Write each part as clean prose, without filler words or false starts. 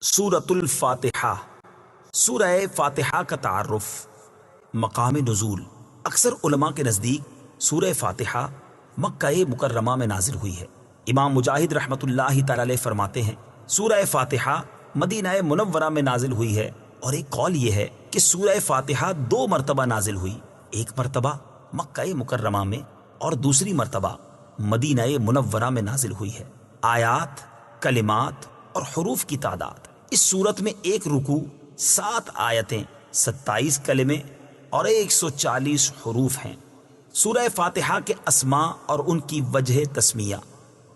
سورۃ الفاتحہ۔ سورہ فاتحہ کا تعارف، مقام نزول۔ اکثر علماء کے نزدیک سورہ فاتحہ مکہ مکرمہ میں نازل ہوئی ہے۔ امام مجاہد رحمۃ اللہ تعالی علیہ فرماتے ہیں سورہ فاتحہ مدینہ منورہ میں نازل ہوئی ہے، اور ایک قول یہ ہے کہ سورہ فاتحہ 2 مرتبہ نازل ہوئی، ایک مرتبہ مکہ مکرمہ میں اور دوسری مرتبہ مدینہ منورہ میں نازل ہوئی ہے۔ آیات، کلمات اور حروف کی تعداد، اس صورت میں ایک رکوع، 7 آیتیں، 27 کلمے اور 140 حروف ہیں۔ سورہ فاتحہ کے اسماء اور ان کی وجہ تسمیہ۔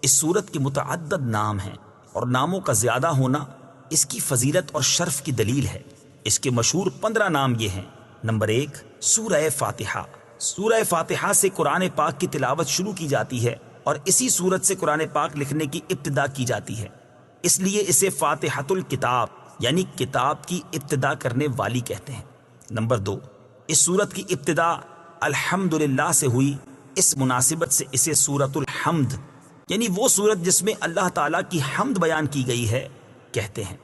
اس سورت کے متعدد نام ہیں، اور ناموں کا زیادہ ہونا اس کی فضیلت اور شرف کی دلیل ہے۔ اس کے مشہور 15 نام یہ ہیں۔ نمبر 1، سورہ فاتحہ۔ سورہ فاتحہ سے قرآن پاک کی تلاوت شروع کی جاتی ہے، اور اسی سورت سے قرآن پاک لکھنے کی ابتدا کی جاتی ہے، اس لیے اسے فاتحۃ الکتاب یعنی کتاب کی ابتدا کرنے والی کہتے ہیں۔ نمبر 2، اس سورت کی ابتدا الحمدللہ سے ہوئی، اس مناسبت سے اسے سورۃ الحمد یعنی وہ سورت جس میں اللہ تعالیٰ کی حمد بیان کی گئی ہے کہتے ہیں۔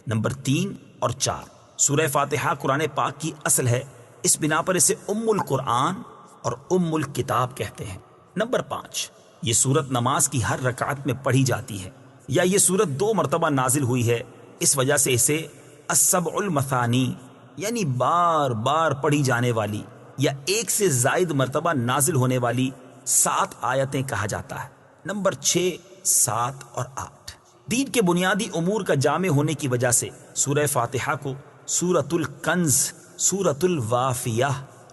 نمبر 3 اور 4، سورہ فاتحہ قرآن پاک کی اصل ہے، اس بنا پر اسے ام القرآن اور ام الکتاب کہتے ہیں۔ نمبر 5، یہ سورت نماز کی ہر رکعت میں پڑھی جاتی ہے، یا یہ سورت 2 مرتبہ نازل ہوئی ہے، اس وجہ سے اسے السبع المثانی یعنی بار بار پڑھی جانے والی یا 1 سے زائد مرتبہ نازل ہونے والی 7 آیتیں کہا جاتا ہے۔ نمبر 6، 7 اور 8، دین کے بنیادی امور کا جامع ہونے کی وجہ سے سورہ فاتحہ کو سورۃ الکنز، سورۃ الوافیہ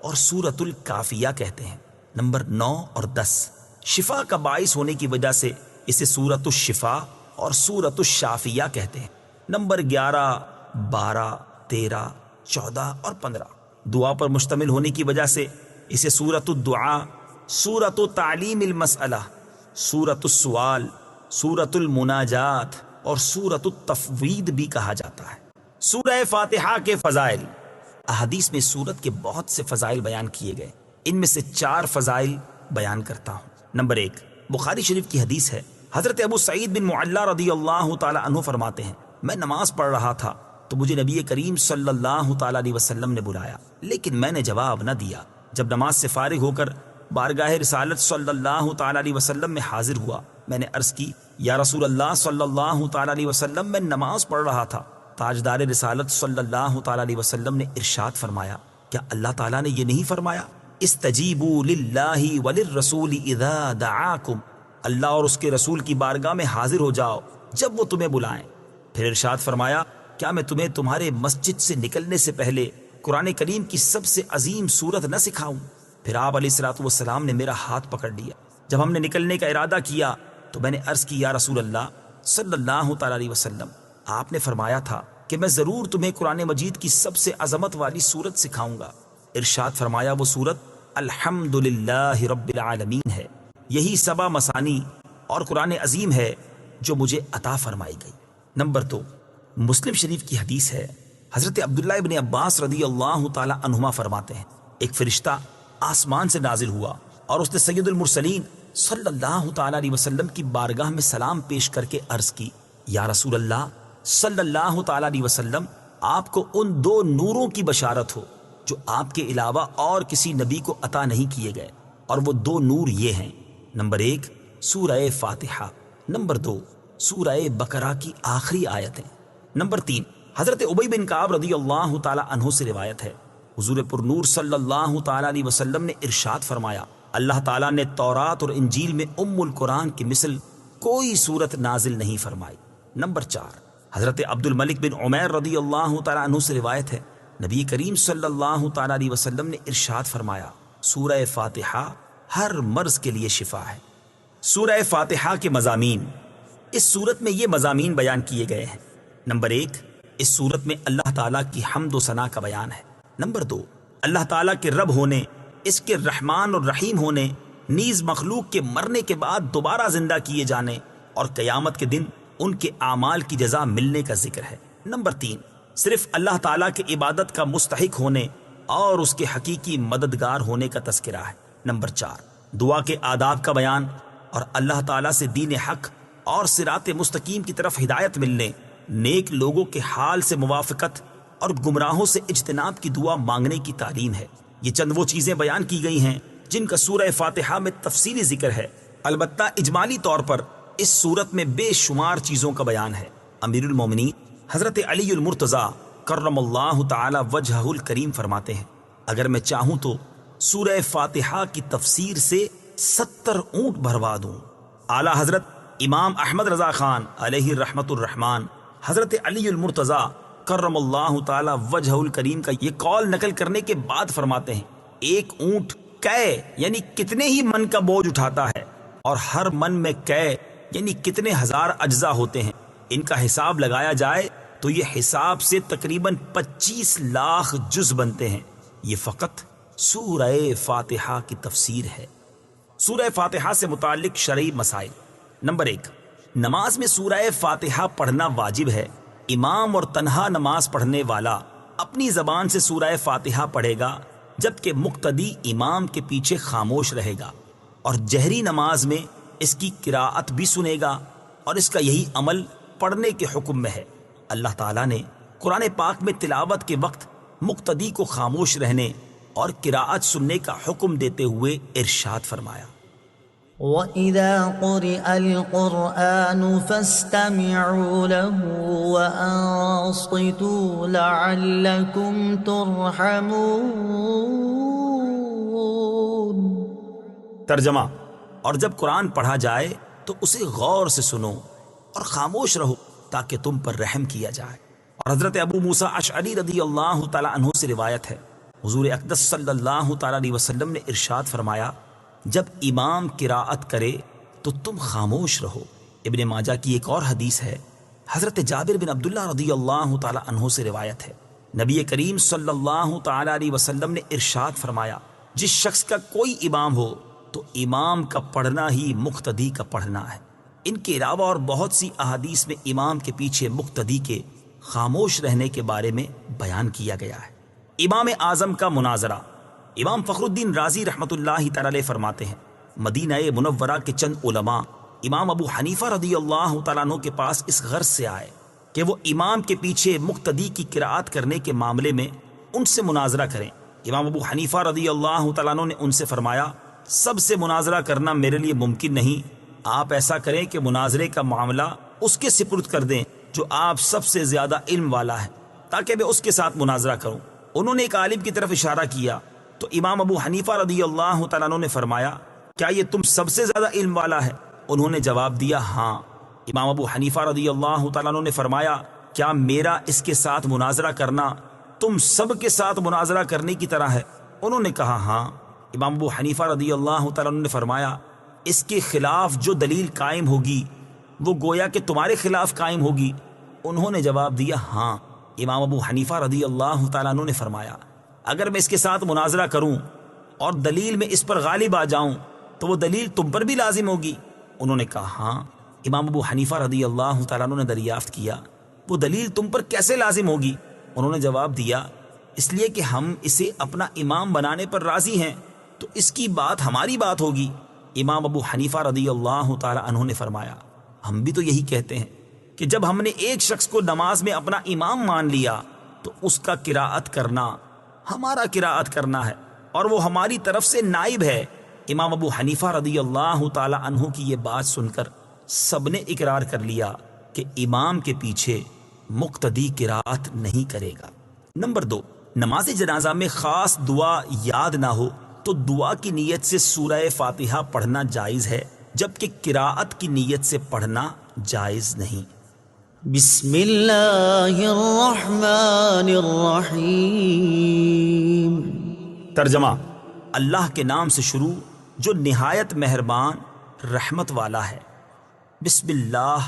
اور سورۃ الکافیہ کہتے ہیں۔ نمبر 9 اور 10، شفا کا باعث ہونے کی وجہ سے اسے سورۃ الشفا اور سورۃ الشافیہ کہتے ہیں۔ نمبر 11، 12، 13، 14 اور 15، دعا پر مشتمل ہونے کی وجہ سے اسے سورۃ الدعاء، سورۃ تعلیم المسئلہ، سورۃ السؤال، سورۃ المناجات اور سورۃ التفویض بھی کہا جاتا ہے۔ سورہ فاتحہ کے فضائل۔ احادیث میں سورت کے بہت سے فضائل بیان کیے گئے، ان میں سے 4 فضائل بیان کرتا ہوں۔ نمبر 1، بخاری شریف کی حدیث ہے، حضرت ابو سعید بن معلا رضی اللہ تعالی عنہ فرماتے ہیں، میں نماز پڑھ رہا تھا تو مجھے نبی کریم صلی اللہ تعالی علیہ وسلم نے بلایا، لیکن میں نے جواب نہ دیا۔ جب نماز سے فارغ ہو کر بارگاہ رسالت صلی اللہ تعالی علیہ وسلم میں حاضر ہوا، میں نے عرض کی، یا رسول اللہ صلی اللہ تعالی علیہ وسلم، میں نماز پڑھ رہا تھا۔ تاجدار رسالت صلی اللہ تعالی علیہ وسلم نے ارشاد فرمایا، کیا اللہ تعالیٰ نے یہ نہیں فرمایا، استجیبوا للہ وللرسول اذا دعاکم، اللہ اور اس کے رسول کی بارگاہ میں حاضر ہو جاؤ جب وہ تمہیں بلائیں۔ پھر ارشاد فرمایا، کیا میں تمہیں تمہارے مسجد سے نکلنے سے پہلے قرآن کریم کی سب سے عظیم سورت نہ سکھاؤں؟ پھر آپ علیہ الصلوۃ والسلام نے میرا ہاتھ پکڑ لیا۔ جب ہم نے نکلنے کا ارادہ کیا تو میں نے عرض کی، یا رسول اللہ صلی اللہ تعالی علیہ وسلم، آپ نے فرمایا تھا کہ میں ضرور تمہیں قرآن مجید کی سب سے عظمت والی سورت سکھاؤں گا۔ ارشاد فرمایا، وہ سورت الحمدللہ رب العالمین ہے، یہی 7 مثانی اور قرآن عظیم ہے جو مجھے عطا فرمائی گئی۔ نمبر 2، مسلم شریف کی حدیث ہے، حضرت عبداللہ ابن عباس رضی اللہ تعالی عنہما فرماتے ہیں، ایک فرشتہ آسمان سے نازل ہوا اور اس نے سید المرسلین صلی اللہ تعالی علیہ وسلم کی بارگاہ میں سلام پیش کر کے عرض کی، یا رسول اللہ صلی اللہ تعالی علیہ وسلم، آپ کو ان 2 نوروں کی بشارت ہو جو آپ کے علاوہ اور کسی نبی کو عطا نہیں کیے گئے، اور وہ 2 نور یہ ہیں، نمبر 1 سورہ فاتحہ، نمبر 2 سورہ بقرہ کی آخری آیتیں۔ نمبر 3، حضرت ابی بن کعب رضی اللہ تعالی عنہ سے روایت ہے، حضور پر نور صلی اللہ تعالی علیہ وسلم نے ارشاد فرمایا، اللہ تعالیٰ نے تورات اور انجیل میں ام القرآن کی مثل کوئی سورت نازل نہیں فرمائی۔ نمبر 4، حضرت عبد الملک بن عمیر رضی اللہ تعالی عنہ سے روایت ہے، نبی کریم صلی اللہ تعالی علیہ وسلم نے ارشاد فرمایا، سورہ فاتحہ ہر مرض کے لیے شفا ہے۔ سورہ فاتحہ کے مضامین۔ اس سورت میں یہ مضامین بیان کیے گئے ہیں، نمبر 1، اس سورت میں اللہ تعالیٰ کی حمد و ثنا کا بیان ہے۔ نمبر 2، اللہ تعالیٰ کے رب ہونے، اس کے رحمان اور رحیم ہونے، نیز مخلوق کے مرنے کے بعد دوبارہ زندہ کیے جانے اور قیامت کے دن ان کے اعمال کی جزا ملنے کا ذکر ہے۔ نمبر 3، صرف اللہ تعالیٰ کے عبادت کا مستحق ہونے اور اس کے حقیقی مددگار ہونے کا تذکرہ ہے۔ نمبر 4، دعا کے آداب کا بیان اور اللہ تعالیٰ سے دین حق اور صراط مستقیم کی طرف ہدایت ملنے نیک لوگوں کے حال سے موافقت اور گمراہوں سے اجتناب کی دعا مانگنے کی تعلیم ہے۔ یہ چند وہ چیزیں بیان کی گئی ہیں جن کا سورہ فاتحہ میں تفصیلی ذکر ہے، البتہ اجمالی طور پر اس سورت میں بے شمار چیزوں کا بیان ہے۔ امیر المومنین حضرت علی المرتضیٰ کرم اللہ تعالی وجہہ الکریم فرماتے ہیں، اگر میں چاہوں تو سورہ فاتحہ کی تفسیر سے 70 اونٹ بھروا دوں۔ اعلیٰ حضرت امام احمد رضا خان علیہ رحمت الرحمن حضرت علی المرتضیٰ کرم اللہ تعالی وجہ الکریم کا یہ قول نقل کرنے کے بعد فرماتے ہیں، ایک اونٹ کئے یعنی کتنے ہی من کا بوجھ اٹھاتا ہے، اور ہر من میں کئے یعنی کتنے ہزار اجزاء ہوتے ہیں، ان کا حساب لگایا جائے تو یہ حساب سے تقریباً 25 لاکھ جز بنتے ہیں۔ یہ فقط سورہ فاتحہ کی تفسیر ہے۔ سورہ فاتحہ سے متعلق شرعی مسائل۔ نمبر 1، نماز میں سورہ فاتحہ پڑھنا واجب ہے۔ امام اور تنہا نماز پڑھنے والا اپنی زبان سے سورہ فاتحہ پڑھے گا، جبکہ مقتدی امام کے پیچھے خاموش رہے گا، اور جہری نماز میں اس کی قراءت بھی سنے گا، اور اس کا یہی عمل پڑھنے کے حکم میں ہے۔ اللہ تعالیٰ نے قرآن پاک میں تلاوت کے وقت مقتدی کو خاموش رہنے اور قراءت سننے کا حکم دیتے ہوئے ارشاد فرمایا، وَإِذَا قُرِئَ الْقُرْآنُ فَاسْتَمِعُوا لَهُ وَأَنصِتُوا لَعَلَّكُمْ تُرْحَمُونَ۔ ترجمہ، اور جب قرآن پڑھا جائے تو اسے غور سے سنو اور خاموش رہو تاکہ تم پر رحم کیا جائے۔ اور حضرت ابو موسیٰ اشعری رضی اللہ تعالی عنہ سے روایت ہے، حضور اقدس صلی اللہ تعالی علیہ وسلم نے ارشاد فرمایا، جب امام قراءت کرے تو تم خاموش رہو۔ ابن ماجہ کی ایک اور حدیث ہے، حضرت جابر بن عبداللہ رضی اللہ تعالی عنہ سے روایت ہے، نبی کریم صلی اللہ تعالی علیہ وسلم نے ارشاد فرمایا، جس شخص کا کوئی امام ہو تو امام کا پڑھنا ہی مقتدی کا پڑھنا ہے۔ ان کے علاوہ اور بہت سی احادیث میں امام کے پیچھے مقتدی کے خاموش رہنے کے بارے میں بیان کیا گیا ہے۔ امام اعظم کا مناظرہ۔ امام فخر الدین رازی رحمۃ اللہ تعالی علیہ فرماتے ہیں، مدینہ منورہ کے چند علماء امام ابو حنیفہ رضی اللہ تعالیٰ عنہ کے پاس اس غرض سے آئے کہ وہ امام کے پیچھے مقتدی کی قراءت کرنے کے معاملے میں ان سے مناظرہ کریں۔ امام ابو حنیفہ رضی اللہ تعالیٰ عنہ نے ان سے فرمایا، سب سے مناظرہ کرنا میرے لیے ممکن نہیں، آپ ایسا کریں کہ مناظرے کا معاملہ اس کے سپرد کر دیں جو آپ سب سے زیادہ علم والا ہے، تاکہ میں اس کے ساتھ مناظرہ کروں۔ انہوں نے ایک عالم کی طرف اشارہ کیا تو امام ابو حنیفہ رضی اللہ تعالیٰ عنہ نے فرمایا، کیا یہ تم سب سے زیادہ علم والا ہے؟ انہوں نے جواب دیا، ہاں۔ امام ابو حنیفہ رضی اللہ تعالیٰ عنہ نے فرمایا، کیا میرا اس کے ساتھ مناظرہ کرنا تم سب کے ساتھ مناظرہ کرنے کی طرح ہے؟ انہوں نے کہا، ہاں۔ امام ابو حنیفہ رضی اللہ تعالیٰ عنہ نے فرمایا، اس کے خلاف جو دلیل قائم ہوگی وہ گویا کہ تمہارے خلاف قائم ہوگی؟ انہوں نے جواب دیا، ہاں۔ امام ابو حنیفہ رضی اللہ تعالیٰ عنہ نے فرمایا، اگر میں اس کے ساتھ مناظرہ کروں اور دلیل میں اس پر غالب آ جاؤں تو وہ دلیل تم پر بھی لازم ہوگی؟ انہوں نے کہا، ہاں۔ امام ابو حنیفہ رضی اللہ تعالیٰ عنہ نے دریافت کیا، وہ دلیل تم پر کیسے لازم ہوگی؟ انہوں نے جواب دیا، اس لیے کہ ہم اسے اپنا امام بنانے پر راضی ہیں تو اس کی بات ہماری بات ہوگی۔ امام ابو حنیفہ رضی اللہ تعالیٰ عنہ نے فرمایا، ہم بھی تو یہی کہتے ہیں کہ جب ہم نے ایک شخص کو نماز میں اپنا امام مان لیا تو اس کا قراءت کرنا ہمارا قراءت کرنا ہے اور وہ ہماری طرف سے نائب ہے۔ امام ابو حنیفہ رضی اللہ تعالی عنہ کی یہ بات سن کر سب نے اقرار کر لیا کہ امام کے پیچھے مقتدی قراءت نہیں کرے گا۔ نمبر 2، نماز جنازہ میں خاص دعا یاد نہ ہو تو دعا کی نیت سے سورہ فاتحہ پڑھنا جائز ہے، جبکہ قراءت کی نیت سے پڑھنا جائز نہیں۔ بسم اللہ الرحمن الرحیم۔ ترجمہ، اللہ کے نام سے شروع جو نہایت مہربان رحمت والا ہے۔ بسم اللہ،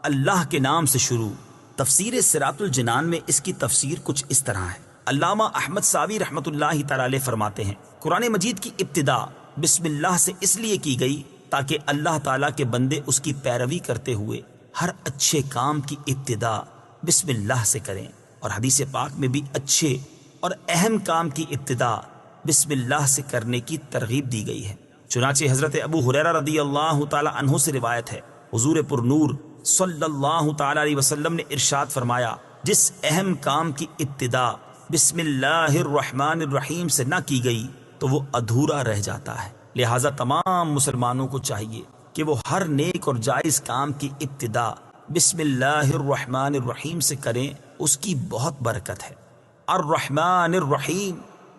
اللہ کے نام سے شروع۔ تفسیر صراط الجنان میں اس کی تفسیر کچھ اس طرح ہے۔ علامہ احمد ساوی رحمت اللہ تعالی علیہ فرماتے ہیں، قرآن مجید کی ابتدا بسم اللہ سے اس لیے کی گئی تاکہ اللہ تعالیٰ کے بندے اس کی پیروی کرتے ہوئے ہر اچھے کام کی ابتدا بسم اللہ سے کریں، اور حدیث پاک میں بھی اچھے اور اہم کام کی ابتدا بسم اللہ سے کرنے کی ترغیب دی گئی ہے۔ چنانچہ حضرت ابو ہریرہ رضی اللہ تعالی عنہ سے روایت ہے، حضور پر نور صلی اللہ تعالی علیہ وسلم نے ارشاد فرمایا، جس اہم کام کی ابتدا بسم اللہ الرحمن الرحیم سے نہ کی گئی تو وہ ادھورا رہ جاتا ہے۔ لہٰذا تمام مسلمانوں کو چاہیے کہ وہ ہر نیک اور جائز کام کی ابتدا بسم اللہ الرحمن الرحیم سے کریں، اس کی بہت برکت ہے۔ الرحمن الرحیم،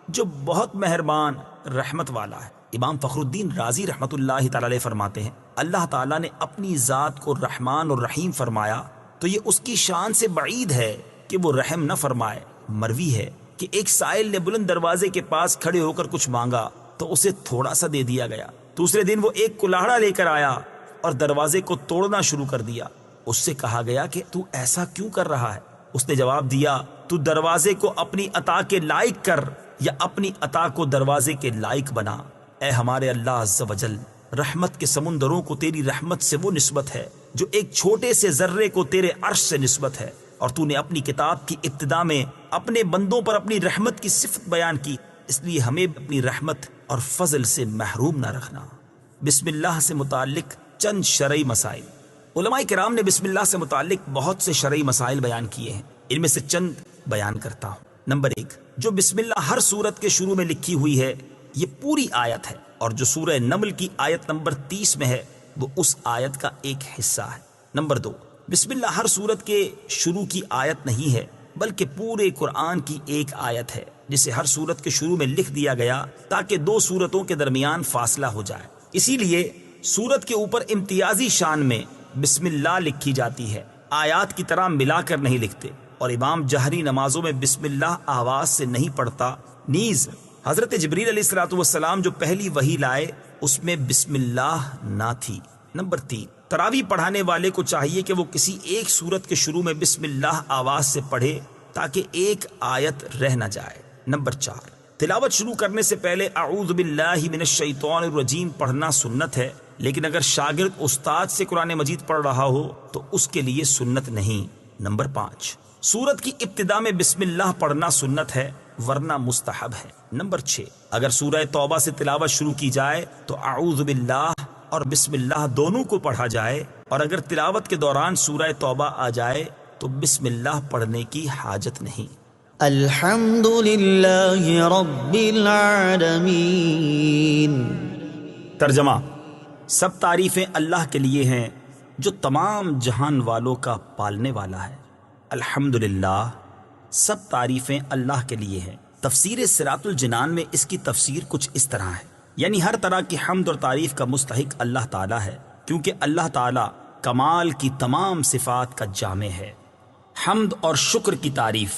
جو بہت مہربان رحمت والا ہے۔ امام فخر الدین رازی رحمت اللہ تعالی علیہ فرماتے ہیں، اللہ تعالیٰ نے اپنی ذات کو رحمان اور رحیم فرمایا تو یہ اس کی شان سے بعید ہے کہ وہ رحم نہ فرمائے۔ مروی ہے کہ ایک سائل نے بلند دروازے کے پاس کھڑے ہو کر کچھ مانگا تو اسے تھوڑا سا دے دیا گیا۔ دوسرے دن وہ ایک کلاڑا لے کر آیا اور دروازے کو توڑنا شروع کر دیا۔ اس سے کہا گیا کہ تو ایسا کیوں کر رہا ہے؟ اس نے جواب دیا، تو دروازے کو اپنی عطا کے لائق کر یا اپنی عطا کو دروازے کے لائق بنا۔ اے ہمارے اللہ عز و جل، رحمت کے سمندروں کو تیری رحمت سے وہ نسبت ہے جو ایک چھوٹے سے ذرے کو تیرے عرش سے نسبت ہے، اور تو نے اپنی کتاب کی ابتدا میں اپنے بندوں پر اپنی رحمت کی صفت بیان کی، اس لیے ہمیں اپنی رحمت اور فضل سے محروم نہ رکھنا۔ بسم اللہ سے متعلق چند شرعی مسائل۔ علماء کرام نے بسم اللہ سے متعلق بہت سے شرعی مسائل بیان کیے ہیں، ان میں سے چند بیان کرتا ہوں۔ نمبر 1، جو بسم اللہ ہر سورت کے شروع میں لکھی ہوئی ہے یہ پوری آیت ہے، اور جو سورہ نمل کی آیت نمبر 30 میں ہے وہ اس آیت کا ایک حصہ ہے۔ نمبر 2، بسم اللہ ہر سورت کے شروع کی آیت نہیں ہے بلکہ پورے قرآن کی ایک آیت ہے، جسے ہر سورت کے شروع میں لکھ دیا گیا تاکہ دو سورتوں کے درمیان فاصلہ ہو جائے۔ اسی لیے سورت کے اوپر امتیازی شان میں بسم اللہ لکھی جاتی ہے، آیات کی طرح ملا کر نہیں لکھتے، اور امام جہری نمازوں میں بسم اللہ آواز سے نہیں پڑھتا۔ نیز حضرت جبریل علیہ السلام جو پہلی وحی لائے اس میں بسم اللہ نہ تھی۔ نمبر 3، تراویح پڑھانے والے کو چاہیے کہ وہ کسی ایک سورت کے شروع میں بسم اللہ آواز سے پڑھے تاکہ ایک آیت رہ نہ جائے۔ نمبر 4، تلاوت شروع کرنے سے پہلے اعوذ باللہ من الشیطان الرجیم پڑھنا سنت ہے، لیکن اگر شاگرد استاد سے قرآن مجید پڑھ رہا ہو تو اس کے لیے سنت نہیں۔ نمبر 5، سورت کی ابتدا میں بسم اللہ پڑھنا سنت ہے ورنہ مستحب ہے۔ نمبر 6، اگر سورہ توبہ سے تلاوت شروع کی جائے تو اعوذ باللہ اور بسم اللہ دونوں کو پڑھا جائے، اور اگر تلاوت کے دوران سورہ توبہ آ جائے تو بسم اللہ پڑھنے کی حاجت نہیں۔ الحمد للہ رب العالمین۔ ترجمہ، سب تعریفیں اللہ کے لیے ہیں جو تمام جہان والوں کا پالنے والا ہے۔ الحمدللہ، سب تعریفیں اللہ کے لیے ہیں۔ تفسیر صراط الجنان میں اس کی تفسیر کچھ اس طرح ہے، یعنی ہر طرح کی حمد اور تعریف کا مستحق اللہ تعالیٰ ہے، کیونکہ اللہ تعالیٰ کمال کی تمام صفات کا جامع ہے۔ حمد اور شکر کی تعریف۔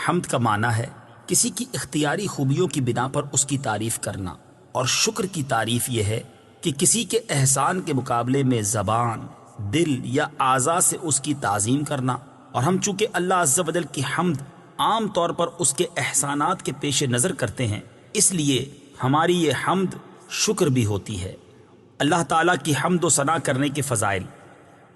حمد کا معنی ہے کسی کی اختیاری خوبیوں کی بنا پر اس کی تعریف کرنا، اور شکر کی تعریف یہ ہے کہ کسی کے احسان کے مقابلے میں زبان، دل یا اعضاء سے اس کی تعظیم کرنا۔ اور ہم چونکہ اللہ عز و جل کی حمد عام طور پر اس کے احسانات کے پیش نظر کرتے ہیں، اس لیے ہماری یہ حمد شکر بھی ہوتی ہے۔ اللہ تعالیٰ کی حمد و ثنا کرنے کے فضائل۔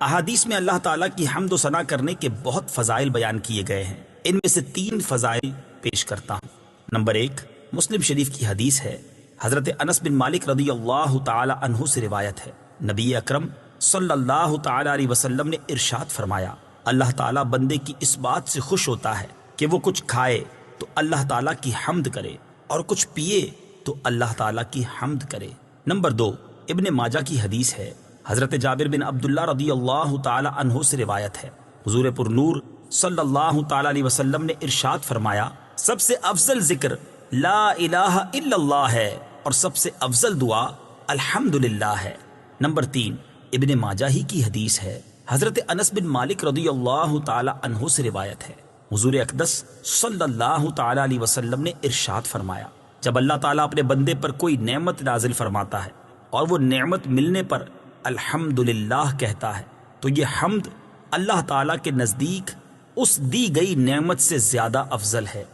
احادیث میں اللہ تعالیٰ کی حمد و ثنا کرنے کے بہت فضائل بیان کیے گئے ہیں، ان میں سے 3 فضائل پیش کرتا ہوں۔ نمبر 1، مسلم شریف کی حدیث ہے، حضرت انس بن مالک رضی اللہ تعالی عنہ سے روایت ہے، نبی اکرم صلی اللہ تعالی علیہ وسلم نے ارشاد فرمایا، اللہ تعالیٰ بندے کی اس بات سے خوش ہوتا ہے کہ وہ کچھ کھائے تو اللہ تعالیٰ کی حمد کرے، اور کچھ پیے تو اللہ تعالیٰ کی حمد کرے۔ نمبر 2، ابن ماجہ کی حدیث ہے، حضرت جابر بن عبداللہ رضی اللہ تعالی عنہ سے روایت ہے، حضور پر نور صلی اللہ تعالی علیہ وسلم نے ارشاد فرمایا، سب سے افضل ذکر لا الہ الا اللہ ہے، اور سب سے افضل دعا الحمدللہ ہے۔ نمبر 3، ابن ماجہ ہی کی حدیث ہے، حضرت انس بن مالک رضی اللہ تعالی عنہ سے روایت ہے، حضور اقدس صلی اللہ تعالی علیہ وسلم نے ارشاد فرمایا، جب اللہ تعالیٰ اپنے بندے پر کوئی نعمت نازل فرماتا ہے اور وہ نعمت ملنے پر الحمدللہ کہتا ہے تو یہ حمد اللہ تعالیٰ کے نزدیک اس دی گئی نعمت سے زیادہ افضل ہے۔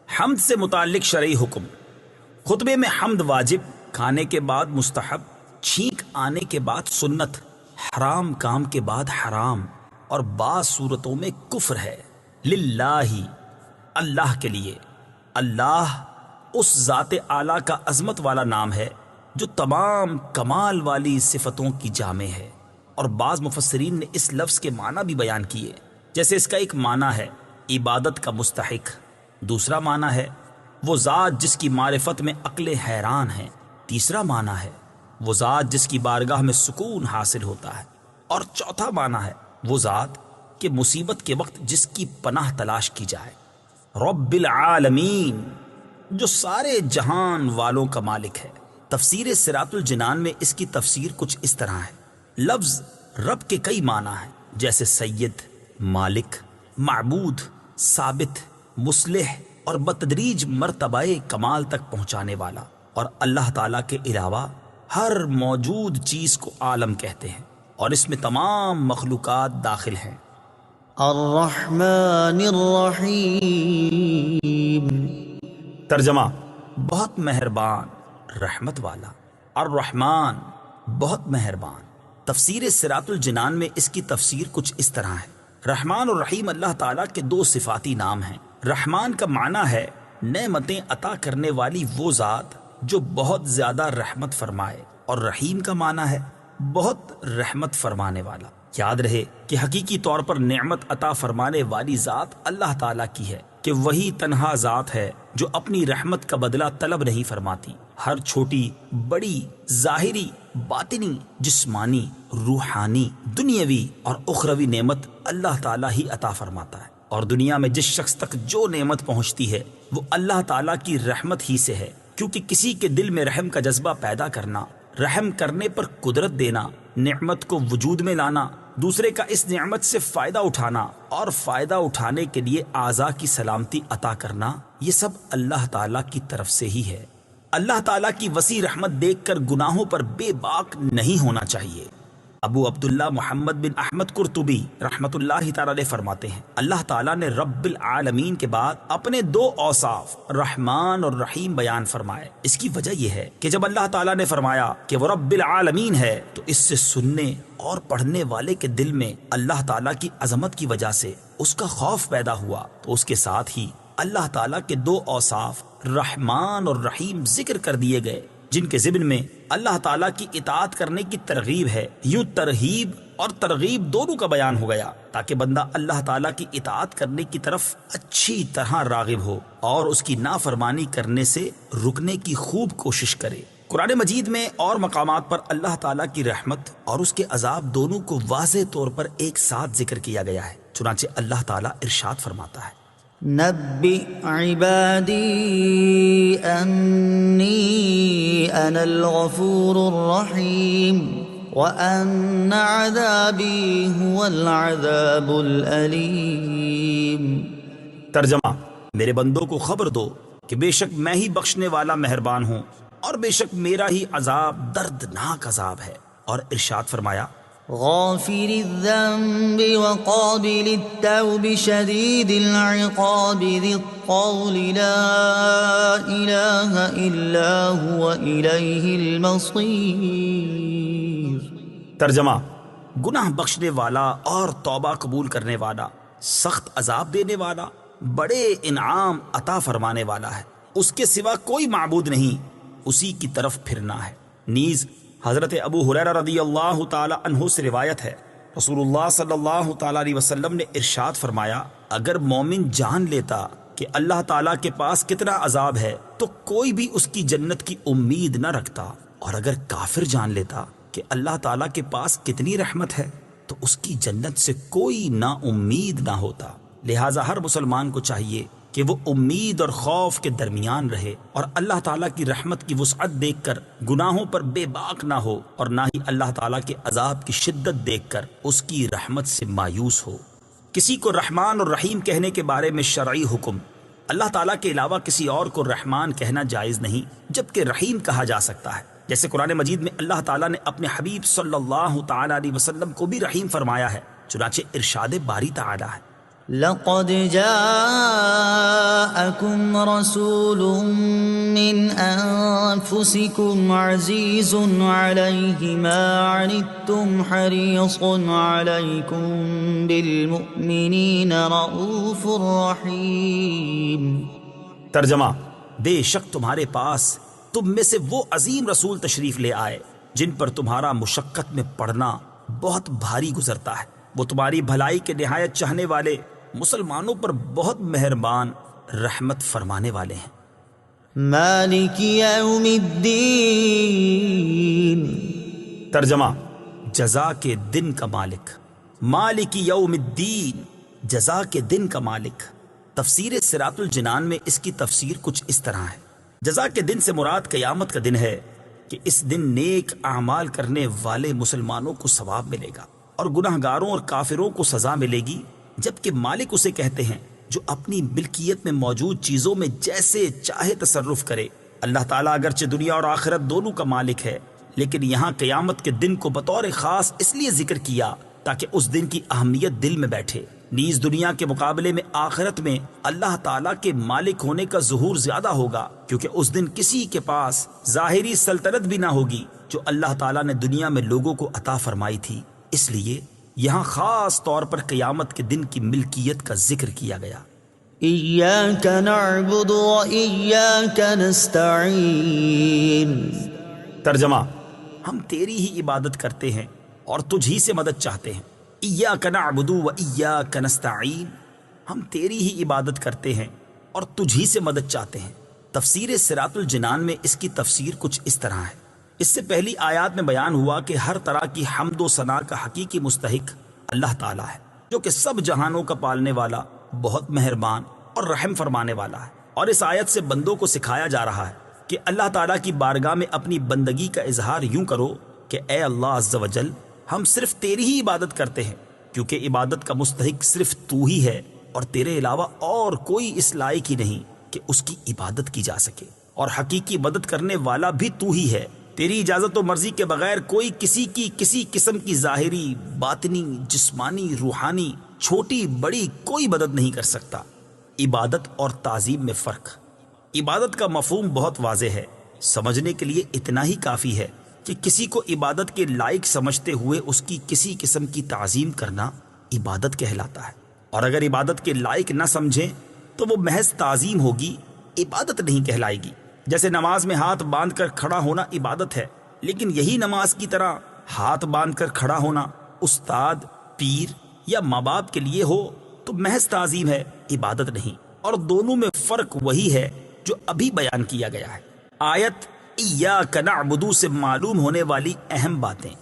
حمد سے متعلق شرعی حکم۔ خطبے میں حمد واجب، کھانے کے بعد مستحب، چھینک آنے کے بعد سنت، حرام کام کے بعد حرام، اور بعض صورتوں میں کفر ہے۔ للہ، اللہ کے لیے۔ اللہ اس ذات اعلیٰ کا عظمت والا نام ہے جو تمام کمال والی صفتوں کی جامع ہے۔ اور بعض مفسرین نے اس لفظ کے معنی بھی بیان کیے، جیسے اس کا ایک معنی ہے عبادت کا مستحق، دوسرا معنی ہے وہ ذات جس کی معرفت میں عقلیں حیران ہیں، تیسرا معنی ہے وہ ذات جس کی بارگاہ میں سکون حاصل ہوتا ہے، اور چوتھا معنی ہے وہ ذات کہ مصیبت کے وقت جس کی پناہ تلاش کی جائے۔ رب العالمین، جو سارے جہان والوں کا مالک ہے۔ تفسیر صراط الجنان میں اس کی تفسیر کچھ اس طرح ہے، لفظ رب کے کئی معنی ہیں، جیسے سید، مالک، معبود، ثابت، مصلح اور بتدریج مرتبہ کمال تک پہنچانے والا، اور اللہ تعالیٰ کے علاوہ ہر موجود چیز کو عالم کہتے ہیں، اور اس میں تمام مخلوقات داخل ہیں۔ الرحمن الرحیم۔ ترجمہ: بہت مہربان، رحمت والا۔ الرحمن، بہت مہربان۔ تفسیر صراط الجنان میں اس کی تفسیر کچھ اس طرح ہے، رحمان اور رحیم اللہ تعالیٰ کے دو صفاتی نام ہیں۔ رحمان کا معنی ہے نعمتیں عطا کرنے والی وہ ذات جو بہت زیادہ رحمت فرمائے، اور رحیم کا معنی ہے بہت رحمت فرمانے والا۔ یاد رہے کہ حقیقی طور پر نعمت عطا فرمانے والی ذات اللہ تعالیٰ کی ہے، کہ وہی تنہا ذات ہے جو اپنی رحمت کا بدلہ طلب نہیں فرماتی۔ ہر چھوٹی بڑی، ظاہری، باطنی، جسمانی، روحانی، دنیاوی اور اخروی نعمت اللہ تعالیٰ ہی عطا فرماتا ہے، اور دنیا میں جس شخص تک جو نعمت پہنچتی ہے وہ اللہ تعالیٰ کی رحمت ہی سے ہے، کیونکہ کسی کے دل میں رحم کا جذبہ پیدا کرنا، رحم کرنے پر قدرت دینا، نعمت کو وجود میں لانا، دوسرے کا اس نعمت سے فائدہ اٹھانا اور فائدہ اٹھانے کے لیے اعضاء کی سلامتی عطا کرنا، یہ سب اللہ تعالیٰ کی طرف سے ہی ہے۔ اللہ تعالیٰ کی وسیع رحمت دیکھ کر گناہوں پر بے باک نہیں ہونا چاہیے۔ ابو عبداللہ محمد بن احمد قرطبی رحمت اللہ تعالی علیہ فرماتے ہیں، اللہ تعالیٰ نے رب العالمین کے بعد اپنے دو اوصاف رحمان اور رحیم بیان فرمائے۔ اس کی وجہ یہ ہے کہ جب اللہ تعالیٰ نے فرمایا کہ وہ رب العالمین ہے، تو اس سے سننے اور پڑھنے والے کے دل میں اللہ تعالیٰ کی عظمت کی وجہ سے اس کا خوف پیدا ہوا، تو اس کے ساتھ ہی اللہ تعالیٰ کے دو اوصاف رحمان اور رحیم ذکر کر دیے گئے، جن کے ضمن میں اللہ تعالیٰ کی اطاعت کرنے کی ترغیب ہے۔ یوں ترغیب اور ترغیب دونوں کا بیان ہو گیا، تاکہ بندہ اللہ تعالیٰ کی اطاعت کرنے کی طرف اچھی طرح راغب ہو اور اس کی نافرمانی کرنے سے رکنے کی خوب کوشش کرے۔ قرآن مجید میں اور مقامات پر اللہ تعالیٰ کی رحمت اور اس کے عذاب دونوں کو واضح طور پر ایک ساتھ ذکر کیا گیا ہے۔ چنانچہ اللہ تعالیٰ ارشاد فرماتا ہے، نبئ عبادی انی انا الغفور الرحیم وان عذابی هو العذاب الالیم۔ ترجمہ: میرے بندوں کو خبر دو کہ بے شک میں ہی بخشنے والا مہربان ہوں، اور بے شک میرا ہی عذاب دردناک عذاب ہے۔ اور ارشاد فرمایا، غافر الذنب وقابل التوب شدید العقاب ذی الطول لا الہ الا هو الیہ المصیر۔ ترجمہ: گناہ بخشنے والا اور توبہ قبول کرنے والا، سخت عذاب دینے والا، بڑے انعام عطا فرمانے والا ہے، اس کے سوا کوئی معبود نہیں، اسی کی طرف پھرنا ہے۔ نیز حضرت ابو ہریرہ رضی اللہ تعالی عنہ سے روایت ہے، رسول اللہ صلی اللہ تعالی علیہ وسلم نے ارشاد فرمایا، اگر مومن جان لیتا کہ اللہ تعالیٰ کے پاس کتنا عذاب ہے تو کوئی بھی اس کی جنت کی امید نہ رکھتا، اور اگر کافر جان لیتا کہ اللہ تعالیٰ کے پاس کتنی رحمت ہے تو اس کی جنت سے کوئی نا امید نہ ہوتا۔ لہٰذا ہر مسلمان کو چاہیے کہ وہ امید اور خوف کے درمیان رہے، اور اللہ تعالیٰ کی رحمت کی وسعت دیکھ کر گناہوں پر بے باک نہ ہو، اور نہ ہی اللہ تعالیٰ کے عذاب کی شدت دیکھ کر اس کی رحمت سے مایوس ہو۔ کسی کو رحمان اور رحیم کہنے کے بارے میں شرعی حکم، اللہ تعالیٰ کے علاوہ کسی اور کو رحمان کہنا جائز نہیں، جبکہ رحیم کہا جا سکتا ہے، جیسے قرآن مجید میں اللہ تعالیٰ نے اپنے حبیب صلی اللہ تعالیٰ علیہ وسلم کو بھی رحیم فرمایا ہے۔ چنانچہ ارشاد باری تعالیٰ ہے، لقد جاءكم رسول من أنفسكم عزيز عليه ما عنتم حريص عليكم بالمؤمنين رؤوف رحيم۔ ترجمہ: بے شک تمہارے پاس تم میں سے وہ عظیم رسول تشریف لے آئے جن پر تمہارا مشقت میں پڑنا بہت بھاری گزرتا ہے۔ وہ تمہاری بھلائی کے نہایت چاہنے والے، مسلمانوں پر بہت مہربان، رحمت فرمانے والے ہیں۔ مالک یوم الدین، ترجمہ: جزا کے دن کا مالک۔ مالک یوم الدین، جزا کے دن کا مالک۔ تفسیر صراط الجنان میں اس کی تفسیر کچھ اس طرح ہے: جزا کے دن سے مراد قیامت کا دن ہے کہ اس دن نیک اعمال کرنے والے مسلمانوں کو ثواب ملے گا اور گناہ گاروں اور کافروں کو سزا ملے گی، جبکہ مالک اسے کہتے ہیں جو اپنی ملکیت میں موجود چیزوں میں جیسے چاہے تصرف کرے۔ اللہ تعالیٰ اگرچہ دنیا اور آخرت دونوں کا مالک ہے، لیکن یہاں قیامت کے دن کو بطور خاص اس لیے ذکر کیا تاکہ اس دن کی اہمیت دل میں بیٹھے۔ نیز دنیا کے مقابلے میں آخرت میں اللہ تعالیٰ کے مالک ہونے کا ظہور زیادہ ہوگا، کیونکہ اس دن کسی کے پاس ظاہری سلطنت بھی نہ ہوگی جو اللہ تعالیٰ نے دنیا میں لوگوں کو عطا فرمائی تھی۔ اس لیے یہاں خاص طور پر قیامت کے دن کی ملکیت کا ذکر کیا گیا۔ ایاک نعبد و ایاک نستعین، ترجمہ: ہم تیری ہی عبادت کرتے ہیں اور تجھ ہی سے مدد چاہتے ہیں۔ ایاک نعبد و ایاک نستعین، ہم تیری ہی عبادت کرتے ہیں اور تجھ ہی سے مدد چاہتے ہیں۔ تفسیر صراط الجنان میں اس کی تفسیر کچھ اس طرح ہے: اس سے پہلی آیات میں بیان ہوا کہ ہر طرح کی حمد و ثنا کا حقیقی مستحق اللہ تعالیٰ ہے، جو کہ سب جہانوں کا پالنے والا، بہت مہربان اور رحم فرمانے والا ہے۔ اور اس آیت سے بندوں کو سکھایا جا رہا ہے کہ اللہ تعالیٰ کی بارگاہ میں اپنی بندگی کا اظہار یوں کرو کہ اے اللہ عز و جل، ہم صرف تیری ہی عبادت کرتے ہیں، کیونکہ عبادت کا مستحق صرف تو ہی ہے اور تیرے علاوہ اور کوئی اس لائق ہی نہیں کہ اس کی عبادت کی جا سکے، اور حقیقی مدد کرنے والا بھی تو ہی ہے۔ تیری اجازت و مرضی کے بغیر کوئی کسی کی کسی قسم کی ظاہری، باطنی، جسمانی، روحانی، چھوٹی بڑی کوئی مدد نہیں کر سکتا۔ عبادت اور تعظیم میں فرق۔ عبادت کا مفہوم بہت واضح ہے، سمجھنے کے لیے اتنا ہی کافی ہے کہ کسی کو عبادت کے لائق سمجھتے ہوئے اس کی کسی قسم کی تعظیم کرنا عبادت کہلاتا ہے، اور اگر عبادت کے لائق نہ سمجھیں تو وہ محض تعظیم ہوگی، عبادت نہیں کہلائے گی۔ جیسے نماز میں ہاتھ باندھ کر کھڑا ہونا عبادت ہے، لیکن یہی نماز کی طرح ہاتھ باندھ کر کھڑا ہونا استاد، پیر یا ماں باپ کے لیے ہو تو محض تعظیم ہے، عبادت نہیں۔ اور دونوں میں فرق وہی ہے جو ابھی بیان کیا گیا ہے۔ آیت ایاک نعبد سے معلوم ہونے والی اہم باتیں۔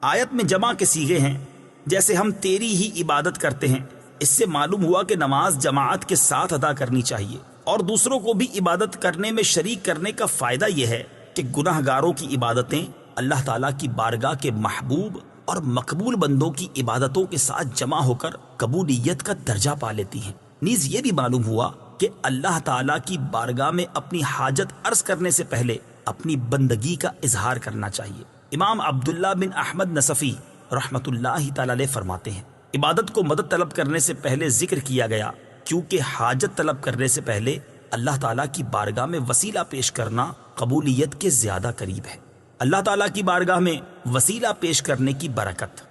آیت میں جمع کے صیغے ہیں، جیسے ہم تیری ہی عبادت کرتے ہیں۔ اس سے معلوم ہوا کہ نماز جماعت کے ساتھ ادا کرنی چاہیے، اور دوسروں کو بھی عبادت کرنے میں شریک کرنے کا فائدہ یہ ہے کہ گناہ گاروں کی عبادتیں اللہ تعالیٰ کی بارگاہ کے محبوب اور مقبول بندوں کی عبادتوں کے ساتھ جمع ہو کر قبولیت کا درجہ پا لیتی ہیں۔ نیز یہ بھی معلوم ہوا کہ اللہ تعالیٰ کی بارگاہ میں اپنی حاجت عرض کرنے سے پہلے اپنی بندگی کا اظہار کرنا چاہیے۔ امام عبداللہ بن احمد نصفی رحمۃ اللہ تعالی علیہ فرماتے ہیں، عبادت کو مدد طلب کرنے سے پہلے ذکر کیا گیا کیونکہ حاجت طلب کرنے سے پہلے اللہ تعالیٰ کی بارگاہ میں وسیلہ پیش کرنا قبولیت کے زیادہ قریب ہے۔ اللہ تعالیٰ کی بارگاہ میں وسیلہ پیش کرنے کی برکت۔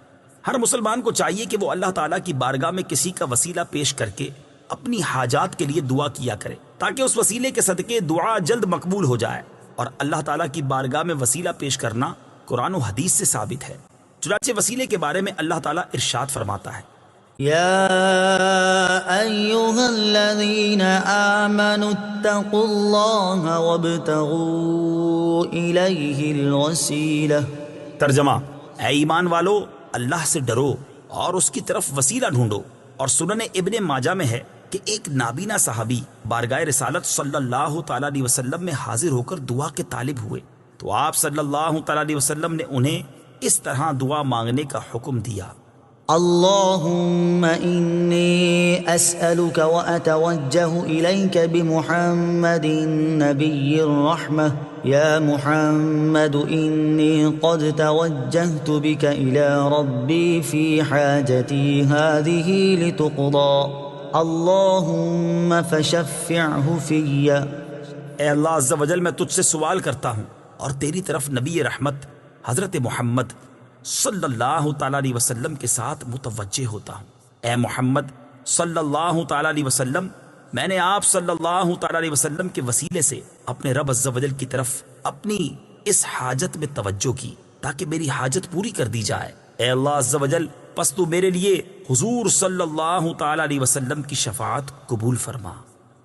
ہر مسلمان کو چاہیے کہ وہ اللہ تعالیٰ کی بارگاہ میں کسی کا وسیلہ پیش کر کے اپنی حاجات کے لیے دعا کیا کرے، تاکہ اس وسیلے کے صدقے دعا جلد مقبول ہو جائے۔ اور اللہ تعالیٰ کی بارگاہ میں وسیلہ پیش کرنا قرآن و حدیث سے ثابت ہے۔ چنانچہ وسیلے کے بارے میں اللہ تعالیٰ ارشاد فرماتا ہے، يا أيها الذين آمنوا اتقوا الله وابتغوا إليه الوسيلة۔ ترجمہ: اے ایمان والو، اللہ سے ڈرو اور اس کی طرف وسیلہ ڈھونڈو۔ اور سنن ابن ماجہ میں ہے کہ ایک نابینا صحابی بارگاہ رسالت صلی اللہ تعالیٰ علیہ وسلم میں حاضر ہو کر دعا کے طالب ہوئے، تو آپ صلی اللہ تعالیٰ علیہ وسلم نے انہیں اس طرح دعا مانگنے کا حکم دیا، اللهم إني أسألك وأتوجه إليك بمحمد نبي الرحمة يا محمد إني قد توجهت بك إلى ربي في حاجتي هذه لتقضى اللهم فشفعه في۔ اے اللہ عز و جل، میں تجھ سے سوال کرتا ہوں اور تیری طرف نبی رحمت حضرت محمد صلی اللہ تعالیٰ علیہ وسلم کے ساتھ متوجہ ہوتا ہوں۔ اے محمد صلی اللہ تعالیٰ علیہ وسلم، میں نے آپ صلی اللہ تعالیٰ علیہ وسلم کے وسیلے سے اپنے رب عز و جل کی طرف اپنی اس حاجت میں توجہ کی تاکہ میری حاجت پوری کر دی جائے۔ اے اللہ عز و جل پس تو میرے لیے حضور صلی اللہ تعالی علیہ وسلم کی شفاعت قبول فرما۔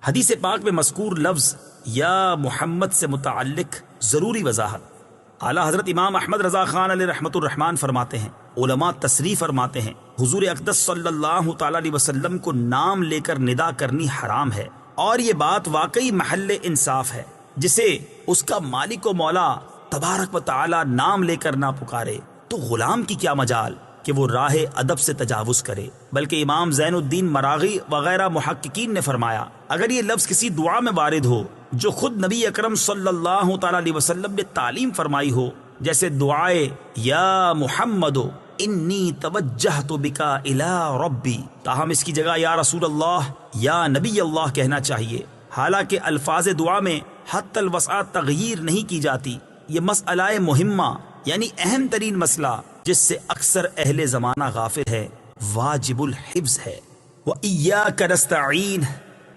حدیث پاک میں مذکور لفظ یا محمد سے متعلق ضروری وضاحت اعلیٰ حضرت امام احمد رضا خان علیہ رحمۃ الرحمان فرماتے ہیں، علماء تصریح فرماتے ہیں حضور اقدس صلی اللہ تعالی علیہ وسلم کو نام لے کر ندا کرنی حرام ہے، اور یہ بات واقعی محل انصاف ہے۔ جسے اس کا مالک و مولا تبارک و تعالی نام لے کر نہ پکارے تو غلام کی کیا مجال کہ وہ راہ ادب سے تجاوز کرے۔ بلکہ امام زین الدین مراغی وغیرہ محققین نے فرمایا اگر یہ لفظ کسی دعا میں وارد ہو جو خود نبی اکرم صلی اللہ تعالی علیہ وسلم نے تعلیم فرمائی ہو، جیسے دعائے یا محمد انی توجہت بکا الی ربی، تاہم اس کی جگہ یا رسول اللہ یا نبی اللہ کہنا چاہیے۔ حالانکہ الفاظ دعا میں حتی الوسع تغییر نہیں کی جاتی۔ یہ مسئلہ مہمہ یعنی اہم ترین مسئلہ جس سے اکثر اہل زمانہ غافل ہے، واجب الحفظ ہے۔ وَإِيَّاكَ نَسْتَعِينُ،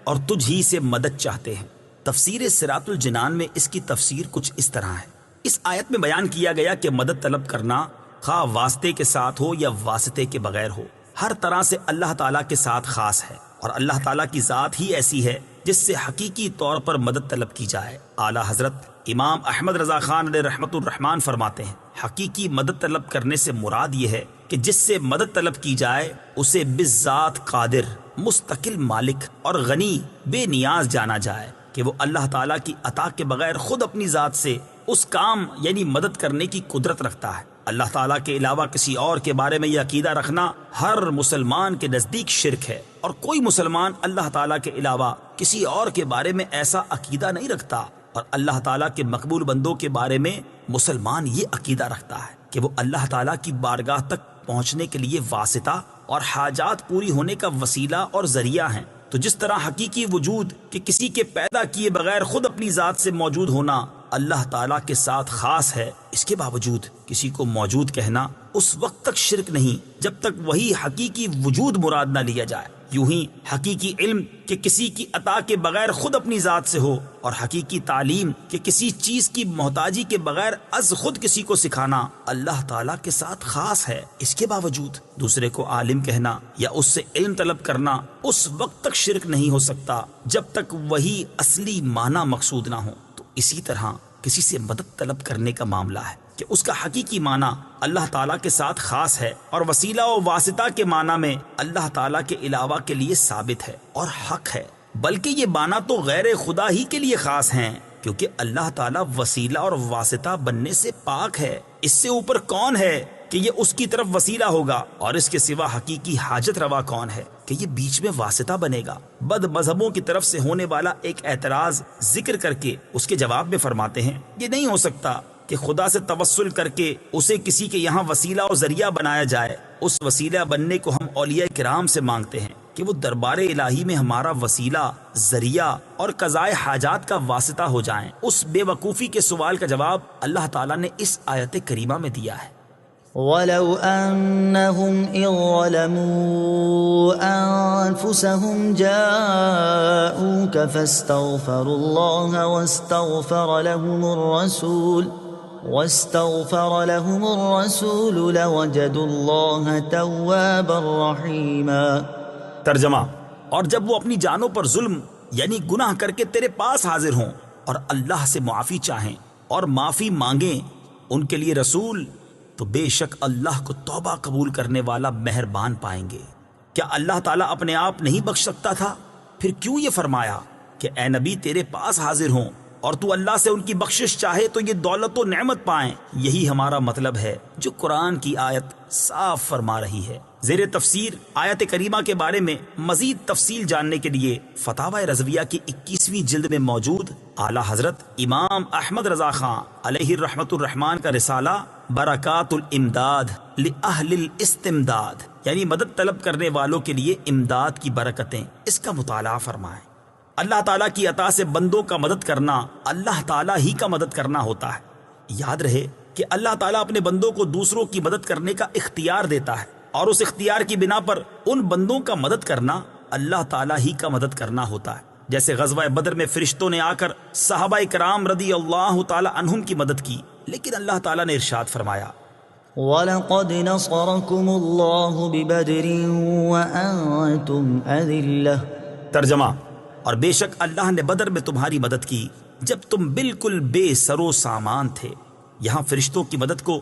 اور تجھ ہی سے مدد چاہتے ہیں۔ تفسیر صراط الجنان میں اس کی تفسیر کچھ اس طرح ہے۔ اس آیت میں بیان کیا گیا کہ مدد طلب کرنا خواہ واسطے کے ساتھ ہو یا واسطے کے بغیر ہو، ہر طرح سے اللہ تعالیٰ کے ساتھ خاص ہے، اور اللہ تعالیٰ کی ذات ہی ایسی ہے جس سے حقیقی طور پر مدد طلب کی جائے۔ اعلیٰ حضرت امام احمد رضا خان علیہ رحمۃ الرحمان فرماتے ہیں حقیقی مدد طلب کرنے سے مراد یہ ہے کہ جس سے مدد طلب کی جائے اسے بالذات قادر، مستقل مالک اور غنی بے نیاز جانا جائے کہ وہ اللہ تعالیٰ کی عطا کے بغیر خود اپنی ذات سے اس کام یعنی مدد کرنے کی قدرت رکھتا ہے۔ اللہ تعالیٰ کے علاوہ کسی اور کے بارے میں یہ عقیدہ رکھنا ہر مسلمان کے نزدیک شرک ہے، اور کوئی مسلمان اللہ تعالیٰ کے علاوہ کسی اور کے بارے میں ایسا عقیدہ نہیں رکھتا، اور اللہ تعالیٰ کے مقبول بندوں کے بارے میں مسلمان یہ عقیدہ رکھتا ہے کہ وہ اللہ تعالیٰ کی بارگاہ تک پہنچنے کے لیے واسطہ اور حاجات پوری ہونے کا وسیلہ اور ذریعہ ہیں۔ تو جس طرح حقیقی وجود کہ کسی کے پیدا کیے بغیر خود اپنی ذات سے موجود ہونا اللہ تعالیٰ کے ساتھ خاص ہے، اس کے باوجود کسی کو موجود کہنا اس وقت تک شرک نہیں جب تک وہی حقیقی وجود مراد نہ لیا جائے۔ یوں ہی حقیقی علم کہ کسی کی عطا کے بغیر خود اپنی ذات سے ہو، اور حقیقی تعلیم کہ کسی چیز کی محتاجی کے بغیر از خود کسی کو سکھانا اللہ تعالیٰ کے ساتھ خاص ہے، اس کے باوجود دوسرے کو عالم کہنا یا اس سے علم طلب کرنا اس وقت تک شرک نہیں ہو سکتا جب تک وہی اصلی معنی مقصود نہ ہو۔ تو اسی طرح کسی سے مدد طلب کرنے کا معاملہ ہے کہ اس کا حقیقی معنی اللہ تعالیٰ کے ساتھ خاص ہے، اور وسیلہ و واسطہ کے معنی میں اللہ تعالیٰ کے علاوہ کے لیے ثابت ہے اور حق ہے، بلکہ یہ معنی تو غیر خدا ہی کے لیے خاص ہیں، کیونکہ اللہ تعالیٰ وسیلہ اور واسطہ بننے سے پاک ہے۔ اس سے اوپر کون ہے کہ یہ اس کی طرف وسیلہ ہوگا، اور اس کے سوا حقیقی حاجت روا کون ہے کہ یہ بیچ میں واسطہ بنے گا۔ بد مذہبوں کی طرف سے ہونے والا ایک اعتراض ذکر کر کے اس کے جواب میں فرماتے ہیں یہ نہیں ہو سکتا کہ خدا سے توسل کر کے اسے کسی کے یہاں وسیلہ اور ذریعہ بنایا جائے۔ اس وسیلہ بننے کو ہم اولیاء کرام سے مانگتے ہیں کہ وہ دربار الہی میں ہمارا وسیلہ، ذریعہ اور قضائے حاجات کا واسطہ ہو جائیں۔ اس بے وقوفی کے سوال کا جواب اللہ تعالیٰ نے اس آیت کریمہ میں دیا ہے۔ وَلَوْ أَنَّهُمْ إِذ ظَلَمُوا أَنفُسَهُمْ جَاءُوكَ فَاسْتَغْفَرُوا اللَّهَ واستغفر لهم الرسول لوجدوا الله توابا رحيما۔ ترجمہ، اور جب وہ اپنی جانوں پر ظلم یعنی گناہ کر کے تیرے پاس حاضر ہوں اور اللہ سے معافی چاہیں اور معافی مانگیں ان کے لیے رسول، تو بے شک اللہ کو توبہ قبول کرنے والا مہربان پائیں گے۔ کیا اللہ تعالیٰ اپنے آپ نہیں بخش سکتا تھا؟ پھر کیوں یہ فرمایا کہ اے نبی تیرے پاس حاضر ہوں اور تو اللہ سے ان کی بخشش چاہے تو یہ دولت و نعمت پائیں؟ یہی ہمارا مطلب ہے جو قرآن کی آیت صاف فرما رہی ہے۔ زیر تفسیر آیت کریمہ کے بارے میں مزید تفصیل جاننے کے لیے فتاوی رضویہ کی 21ویں جلد میں موجود اعلیٰ حضرت امام احمد رضا خان علیہ رحمۃ الرحمان کا رسالہ برکات الامداد لأہل الاستمداد یعنی مدد طلب کرنے والوں کے لیے امداد کی برکتیں، اس کا مطالعہ فرمائیں۔ اللہ تعالیٰ کی عطا سے بندوں کا مدد کرنا اللہ تعالیٰ ہی کا مدد کرنا ہوتا ہے۔ یاد رہے کہ اللہ تعالیٰ اپنے بندوں کو دوسروں کی مدد کرنے کا اختیار دیتا ہے، اور اس اختیار کی بنا پر ان بندوں کا مدد کرنا اللہ تعالیٰ ہی کا مدد کرنا ہوتا ہے۔ جیسے غزوہ بدر میں فرشتوں نے آ کر صحابہ کرام رضی اللہ تعالیٰ عنہم کی مدد کی، لیکن اللہ تعالیٰ نے ارشاد فرمایا وَلَقَدْ نَصَرَكُمُ اللَّهُ بِبَدْرٍ وَأَنْتُمْ أَذِلَّةٌ۔ ترجمہ: اور بے شک اللہ نے بدر میں تمہاری مدد کی جب تم بالکل بے سر و سامان تھے۔ یہاں فرشتوں کی مدد کو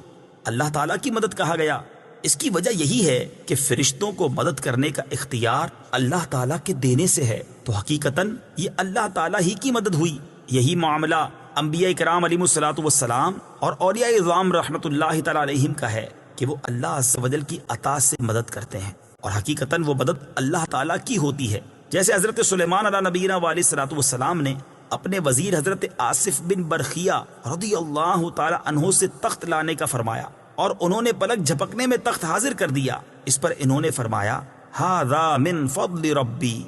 اللہ تعالیٰ کی مدد کہا گیا۔ اس کی وجہ یہی ہے کہ فرشتوں کو مدد کرنے کا اختیار اللہ تعالیٰ کے دینے سے ہے، تو حقیقتاً یہ اللہ تعالیٰ ہی کی مدد ہوئی۔ یہی معاملہ انبیاء کرام علیہ الصلوۃ والسلام اور اولیاء اعظام رحمۃ اللہ تعالیٰ علیہم کا ہے کہ وہ اللہ عز و جل کی عطا سے مدد کرتے ہیں، اور حقیقتاً وہ مدد اللہ تعالیٰ کی ہوتی ہے۔ جیسے حضرت سلیمان علیہ نبینا علیہ الصلوۃ والسلام نے اپنے وزیر حضرت آصف بن برخیہ رضی اللہ تعالی عنہ سے تخت لانے کا فرمایا، اور انہوں نے پلک جھپکنے میں تخت حاضر کر دیا۔ اس پر انہوں نے فرمایا ھذا من فضل ربی،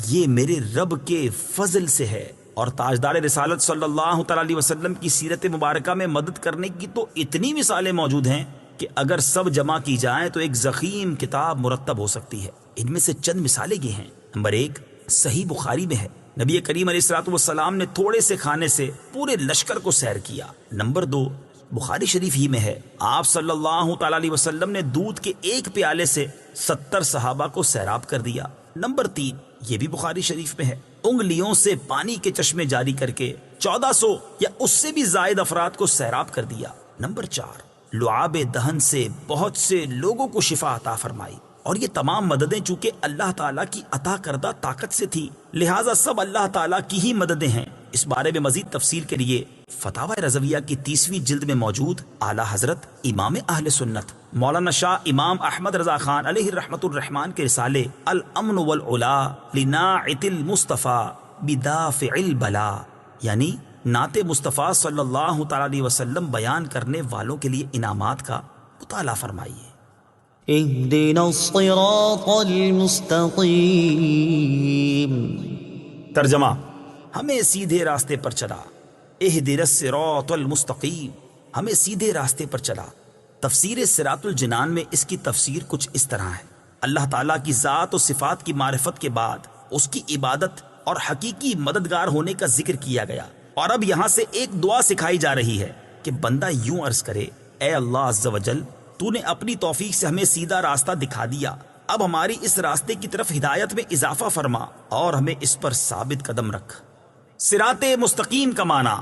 یہ میرے رب کے فضل سے ہے۔ اور تاجدار رسالت صلی اللہ تعالی علیہ وسلم کی سیرت مبارکہ میں مدد کرنے کی تو اتنی مثالیں موجود ہیں کہ اگر سب جمع کی جائیں تو ایک ضخیم کتاب مرتب ہو سکتی ہے۔ ان میں سے چند مثالیں یہ ہیں۔ نمبر 1 صحیح بخاری میں ہے، نبی کریم علیہ الصلوۃ والسلام نے تھوڑے سے کھانے سے پورے لشکر کو سیر کیا۔ نمبر 2 بخاری شریف ہی میں ہے، آپ صلی اللہ تعالی علیہ وسلم نے دودھ کے ایک پیالے سے 70 صحابہ کو سیراب کر دیا۔ نمبر 3 یہ بھی بخاری شریف میں ہے، انگلیوں سے پانی کے چشمے جاری کر کے 1400 یا اس سے بھی زائد افراد کو سیراب کر دیا۔ نمبر 4 لعاب دہن سے بہت سے لوگوں کو شفا عطا فرمائی، اور یہ تمام مددیں چونکہ اللہ تعالیٰ کی عطا کردہ طاقت سے تھی، لہٰذا سب اللہ تعالیٰ کی ہی مددیں ہیں۔ اس بارے میں مزید تفصیل کے لیے فتاوی رضویہ کی 30ویں جلد میں موجود اعلیٰ حضرت امام اہل سنت مولانا شاہ امام احمد رضا خان علیہ رحمت الرحمان کے رسالے الامن والعلا لناعت المصطفیٰ بدافع البلا، یعنی نعت مصطفیٰ صلی اللہ تعالی علیہ وسلم بیان کرنے والوں کے لیے انعامات کا مطالعہ فرمائیے۔ اهدنا الصراط المستقیم۔ ترجمہ: ہمیں سیدھے راستے پر چلا۔ اہدنا الصراط المستقیم، ہمیں سیدھے راستے پر چلا۔ تفسیر صراط الجنان میں اس کی تفسیر کچھ اس طرح ہے: اللہ تعالیٰ کی ذات و صفات کی معرفت کے بعد اس کی عبادت اور حقیقی مددگار ہونے کا ذکر کیا گیا، اور اب یہاں سے ایک دعا سکھائی جا رہی ہے کہ بندہ یوں عرض کرے، اے اللہ عز و جل، تو نے اپنی توفیق سے ہمیں سیدھا راستہ دکھا دیا، اب ہماری اس راستے کی طرف ہدایت میں اضافہ فرما اور ہمیں اس پر ثابت قدم رکھ۔ صراط مستقیم کا معنی،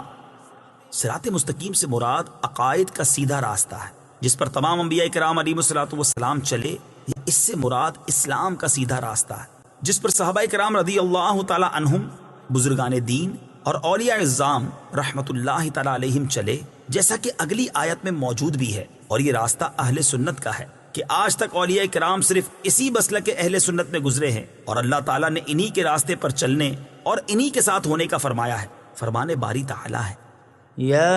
صراط مستقیم سے مراد عقائد کا سیدھا راستہ ہے جس پر تمام انبیاء کرام علیہ الصلوۃ والسلام چلے، یا اس سے مراد اسلام کا سیدھا راستہ ہے جس پر صحابہ کرام رضی اللہ تعالی عنہم، بزرگان دین اور اولیاء اعظام رحمت اللہ تعالی علیہم چلے، جیسا کہ اگلی آیت میں موجود بھی ہے۔ اور یہ راستہ اہل سنت کا ہے کہ آج تک اولیاء کرام صرف اسی مسلک اہل سنت میں گزرے ہیں، اور اللہ تعالیٰ نے انہی کے راستے پر چلنے اور انہی کے ساتھ ہونے کا فرمایا ہے۔ فرمان باری تعالیٰ ہے، یا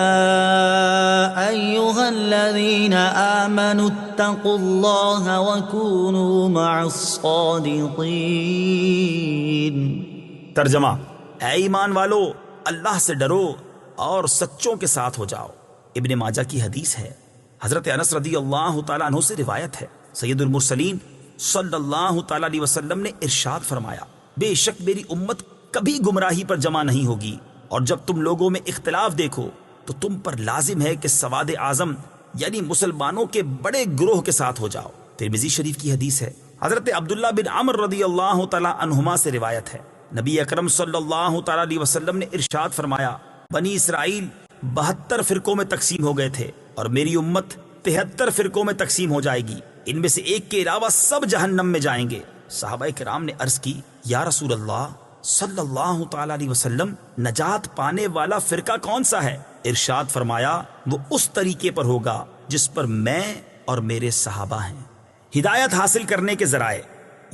ایہا الذین آمنوا اتقوا اللہ وکونوا مع الصادقین۔ ترجمہ: اے ایمان والو، اللہ سے ڈرو اور سچوں کے ساتھ ہو جاؤ۔ ابن ماجہ کی حدیث ہے، حضرت انس رضی اللہ تعالیٰ عنہ سے روایت ہے، سید المرسلین صلی اللہ تعالیٰ علیہ وسلم نے ارشاد فرمایا، بے شک میری امت کبھی گمراہی پر جمع نہیں ہوگی، اور جب تم لوگوں میں اختلاف دیکھو تو تم پر لازم ہے کہ سواد اعظم یعنی مسلمانوں کے بڑے گروہ کے ساتھ ہو جاؤ۔ ترمذی شریف کی حدیث ہے، حضرت عبداللہ بن عمر رضی اللہ تعالیٰ عنہما سے روایت ہے، نبی اکرم صلی اللہ تعالیٰ علیہ وسلم نے ارشاد فرمایا، بنی اسرائیل 72 فرقوں میں تقسیم ہو گئے تھے، اور میری امت 73 فرقوں میں تقسیم ہو جائے گی، ان میں سے ایک کے علاوہ سب جہنم میں جائیں گے۔ صحابہ کرام نے عرض کی، یا رسول اللہ صلی اللہ تعالی علیہ وسلم، نجات پانے والا فرقہ کون سا ہے؟ ارشاد فرمایا، وہ اس طریقے پر ہوگا جس پر میں اور میرے صحابہ ہیں۔ ہدایت حاصل کرنے کے ذرائع،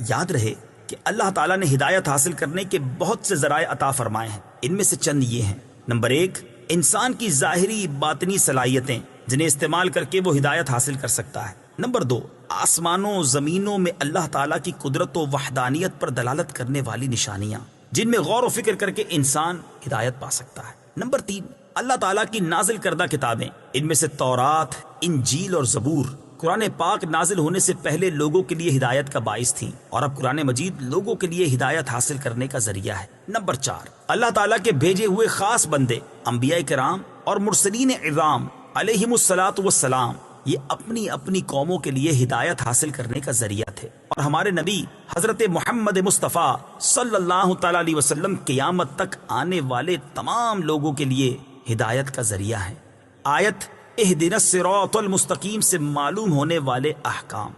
یاد رہے کہ اللہ تعالیٰ نے ہدایت حاصل کرنے کے بہت سے ذرائع عطا فرمائے ہیں، ان میں سے چند یہ ہیں۔ نمبر 1، انسان کی ظاہری باطنی صلاحیتیں جنہیں استعمال کر کے وہ ہدایت حاصل کر سکتا ہے۔ نمبر 2، آسمانوں زمینوں میں اللہ تعالیٰ کی قدرت و وحدانیت پر دلالت کرنے والی نشانیاں جن میں غور و فکر کر کے انسان ہدایت پا سکتا ہے۔ نمبر 3، اللہ تعالیٰ کی نازل کردہ کتابیں، ان میں سے تورات، انجیل اور زبور قرآن پاک نازل ہونے سے پہلے لوگوں کے لیے ہدایت کا باعث تھیں، اور اب قرآن مجید لوگوں کے لیے ہدایت حاصل کرنے کا ذریعہ ہے۔ نمبر 4، اللہ تعالیٰ کے بھیجے ہوئے خاص بندے انبیاء کرام اور مرسلین اعظام علیہم الصلاۃ والسلام یہ اپنی اپنی قوموں کے لیے ہدایت حاصل کرنے کا ذریعہ تھے، اور ہمارے نبی حضرت محمد مصطفیٰ صلی اللہ تعالی علیہ وسلم قیامت تک آنے والے تمام لوگوں کے لیے ہدایت کا ذریعہ ہیں۔ آیت اہدنا الصراط المستقیم سے معلوم ہونے والے احکام۔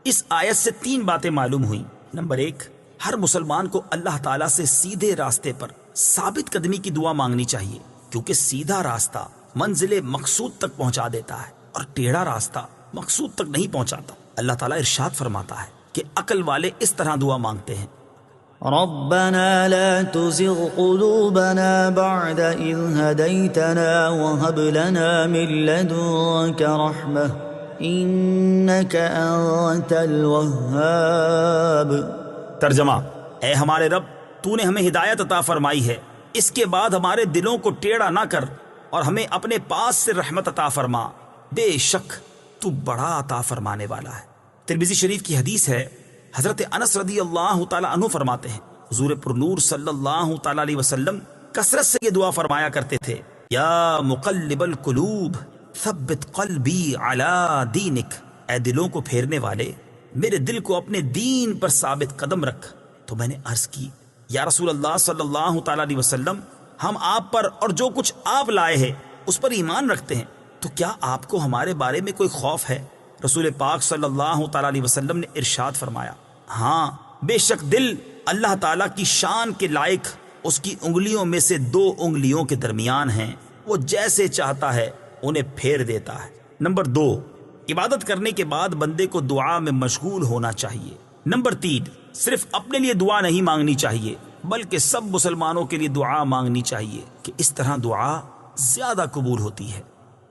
اس آیت سے 3 باتیں معلوم ہوئیں۔ نمبر 1، ہر مسلمان کو اللہ تعالیٰ سے سیدھے راستے پر ثابت قدمی کی دعا مانگنی چاہیے، کیونکہ سیدھا راستہ منزل مقصود تک پہنچا دیتا ہے اور ٹیڑھا راستہ مقصود تک نہیں پہنچاتا۔ اللہ تعالیٰ ارشاد فرماتا ہے کہ عقل والے اس طرح دعا مانگتے ہیں: ربنا لا تزغ قلوبنا بعد إذ هديتنا وهب لنا من لدنك رحمة إنك أنت الوهاب۔ ترجمہ: اے ہمارے رب، تو نے ہمیں ہدایت عطا فرمائی ہے، اس کے بعد ہمارے دلوں کو ٹیڑھا نہ کر اور ہمیں اپنے پاس سے رحمت عطا فرما، بے شک تو بڑا عطا فرمانے والا ہے۔ ترمذی شریف کی حدیث ہے، حضرت انس رضی اللہ تعالی عنہ فرماتے ہیں، حضور پر نور صلی اللہ تعالی علیہ وسلم کثرت سے یہ دعا فرمایا کرتے تھے: یا مقلب القلوب ثبت قلبی علی دینک، اے دلوں کو پھیرنے والے، میرے دل کو اپنے دین پر ثابت قدم رکھ۔ تو میں نے عرض کی: یا رسول اللہ صلی اللہ تعالی علیہ وسلم، ہم آپ پر اور جو کچھ آپ لائے ہیں اس پر ایمان رکھتے ہیں، تو کیا آپ کو ہمارے بارے میں کوئی خوف ہے؟ رسول پاک صلی اللہ تعالی علیہ وسلم نے ارشاد فرمایا: ہاں، بے شک دل اللہ تعالیٰ کی شان کے لائق اس کی انگلیوں میں سے 2 انگلیوں کے درمیان ہیں، وہ جیسے چاہتا ہے انہیں پھیر دیتا ہے۔ نمبر 2، عبادت کرنے کے بعد بندے کو دعا میں مشغول ہونا چاہیے۔ نمبر 3، صرف اپنے لیے دعا نہیں مانگنی چاہیے بلکہ سب مسلمانوں کے لیے دعا مانگنی چاہیے، کہ اس طرح دعا زیادہ قبول ہوتی ہے۔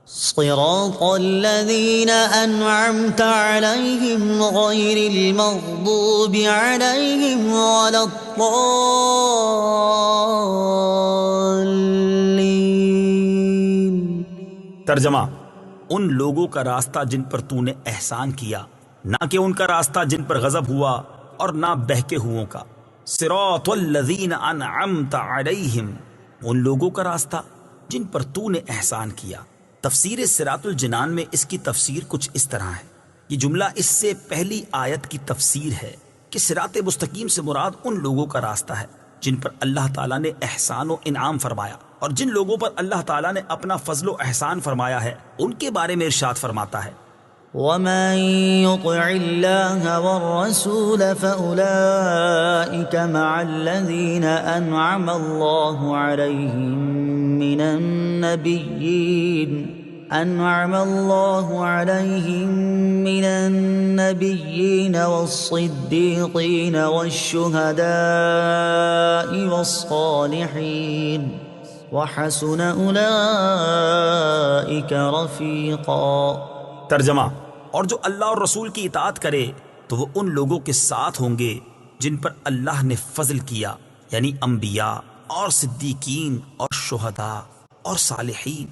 صراط الذين أنعمت عليهم غير المغضوب عليهم ولا الضالين۔ ترجمہ: ان لوگوں کا راستہ جن پر تو نے احسان کیا، نہ کہ ان کا راستہ جن پر غضب ہوا اور نہ بہکے ہوئوں کا۔ صراط الذین انعمت علیہم، ان لوگوں کا راستہ جن پر تو نے احسان کیا۔ تفسیر صراط الجنان میں اس کی تفسیر کچھ اس طرح ہے۔ یہ جملہ اس سے پہلی آیت کی تفسیر ہے کہ صراط مستقیم سے مراد ان لوگوں کا راستہ ہے جن پر اللہ تعالیٰ نے احسان و انعام فرمایا، اور جن لوگوں پر اللہ تعالیٰ نے اپنا فضل و احسان فرمایا ہے ان کے بارے میں ارشاد فرماتا ہے: ومن يطع الله والرسول فأولئك مع الذين أنعم الله عليهم من النبيين والصديقين والشهداء والصالحين وحسن أولئك رفيقا۔ ترجمہ: اور جو اللہ اور رسول کی اطاعت کرے تو وہ ان لوگوں کے ساتھ ہوں گے جن پر اللہ نے فضل کیا، یعنی انبیاء اور صدیقین اور شہداء اور صالحین،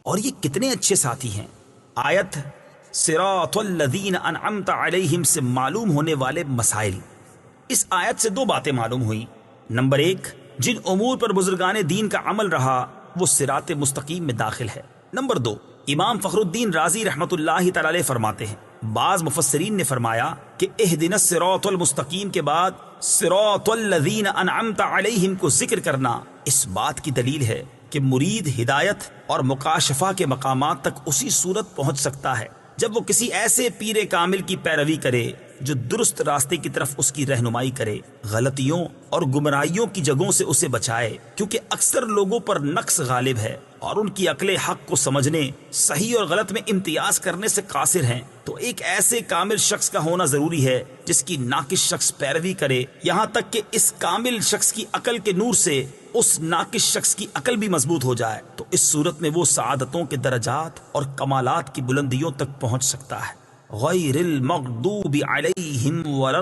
اور یہ کتنے اچھے ساتھی ہیں۔ آیت صراط الذین انعمت علیہم سے معلوم ہونے والے مسائل۔ اس آیت سے 2 باتیں معلوم ہوئیں۔ نمبر 1، جن امور پر بزرگان دین کا عمل رہا وہ صراط مستقیم میں داخل ہے۔ نمبر 2، امام فخر الدین رازی رحمت اللہ تعالی علیہ فرماتے ہیں، بعض مفسرین نے فرمایا کہ اہدنا الصراط المستقیم کے بعد صراط الذین انعمت علیہم کو ذکر کرنا اس بات کی دلیل ہے کہ مرید ہدایت اور مکاشفہ کے مقامات تک اسی صورت پہنچ سکتا ہے جب وہ کسی ایسے پیر کامل کی پیروی کرے جو درست راستے کی طرف اس کی رہنمائی کرے، غلطیوں اور گمراہیوں کی جگہوں سے اسے بچائے، کیونکہ اکثر لوگوں پر نقص غالب ہے اور ان کی عقل حق کو سمجھنے، صحیح اور غلط میں امتیاز کرنے سے قاصر ہیں۔ تو ایک ایسے کامل شخص کا ہونا ضروری ہے جس کی ناقص شخص پیروی کرے، یہاں تک کہ اس کامل شخص کی عقل کے نور سے اس ناقص شخص کی عقل بھی مضبوط ہو جائے، تو اس صورت میں وہ سعادتوں کے درجات اور کمالات کی بلندیوں تک پہنچ سکتا ہے۔ غیر المغضوب علیہم ولا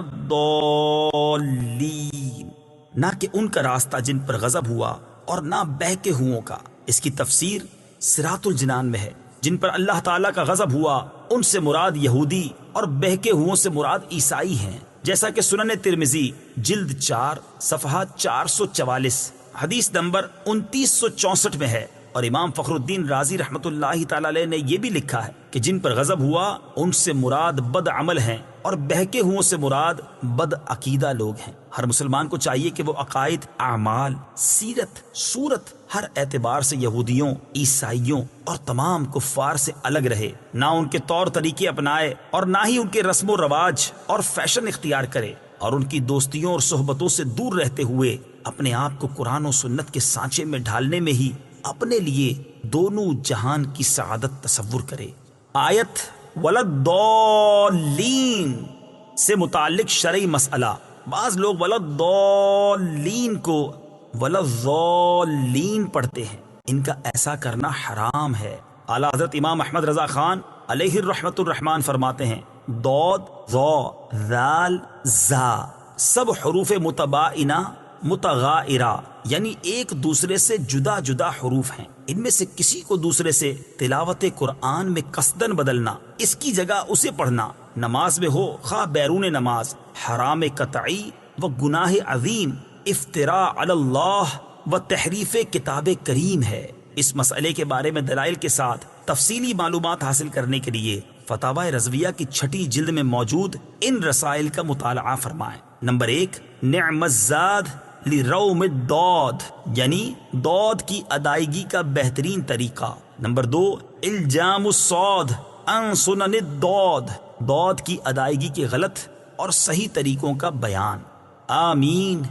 الضالین، نہ کہ ان کا راستہ جن پر غضب ہوا اور نہ بہکے ہوئوں کا۔ اس کی تفسیر صراط الجنان میں ہے۔ جن پر اللہ تعالیٰ کا غضب ہوا ان سے مراد یہودی اور بہکے ہوئوں سے مراد عیسائی ہیں، جیسا کہ سنن ترمذی جلد 4 صفحہ 444 حدیث نمبر 2964 میں ہے۔ اور امام فخر الدین رازی رحمت اللہ تعالی علیہ نے یہ بھی لکھا ہے کہ جن پر غضب ہوا ان سے مراد بد عمل ہیں اور بہکے ہوئوں سے مراد بد عقیدہ لوگ ہیں۔ ہر مسلمان کو چاہیے کہ وہ عقائد، اعمال، سیرت، صورت ہر اعتبار سے یہودیوں، عیسائیوں اور تمام کفار سے الگ رہے، نہ ان کے طور طریقے اپنائے اور نہ ہی ان کے رسم و رواج اور فیشن اختیار کرے، اور ان کی دوستیوں اور صحبتوں سے دور رہتے ہوئے اپنے آپ کو قرآن و سنت کے سانچے میں ڈھالنے میں ہی اپنے لیے دونوں جہان کی سعادت تصور کرے۔ آیت وَلَضَّالِّينَ سے متعلق شرعی مسئلہ، بعض لوگ وَلَضَّالِّينَ کو وَلَضَّالِّينَ پڑھتے ہیں، ان کا ایسا کرنا حرام ہے۔ اعلیٰ حضرت امام احمد رضا خان علیہ الرحمت الرحمان فرماتے ہیں ضاد، ظا، ذال، زا سب حروف متباینہ متغائرہ یعنی ایک دوسرے سے جدا جدا حروف ہیں، ان میں سے کسی کو دوسرے سے تلاوت قرآن میں قصدن بدلنا، اس کی جگہ اسے پڑھنا، نماز میں ہو خواہ بیرون نماز، حرام قطعی و گناہ عظیم، افتراء علی اللہ و تحریف کتاب کریم ہے۔ اس مسئلے کے بارے میں دلائل کے ساتھ تفصیلی معلومات حاصل کرنے کے لیے فتاوی رضویہ کی 6 جلد میں موجود ان رسائل کا مطالعہ فرمائیں۔ نمبر 1، نعم الزاد لروم الضاد یعنی ضاد کی ادائیگی کا بہترین طریقہ۔ نمبر 2، الجام الصاد عن سنن الضاد ضاد کی ادائیگی کے غلط اور صحیح طریقوں کا بیان۔ آمین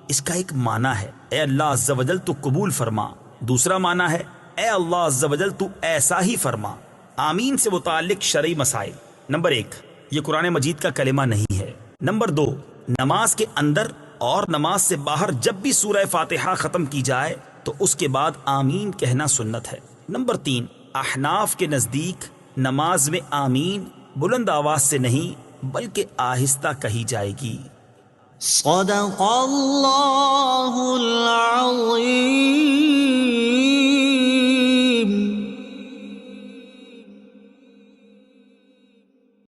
اس کا ایک معنی ہے اے اللہ عز و جل تو قبول فرما، دوسرا معنی ہے اے اللہ عز و جل تو ایسا ہی فرما۔ آمین سے متعلق شرعی مسائل۔ نمبر 1، یہ قرآن مجید کا کلمہ نہیں ہے۔ نمبر 2، نماز کے اندر اور نماز سے باہر جب بھی سورہ فاتحہ ختم کی جائے تو اس کے بعد آمین کہنا سنت ہے۔ نمبر 3، احناف کے نزدیک نماز میں آمین بلند آواز سے نہیں بلکہ آہستہ کہی جائے گی۔ صدق اللہ العظیم۔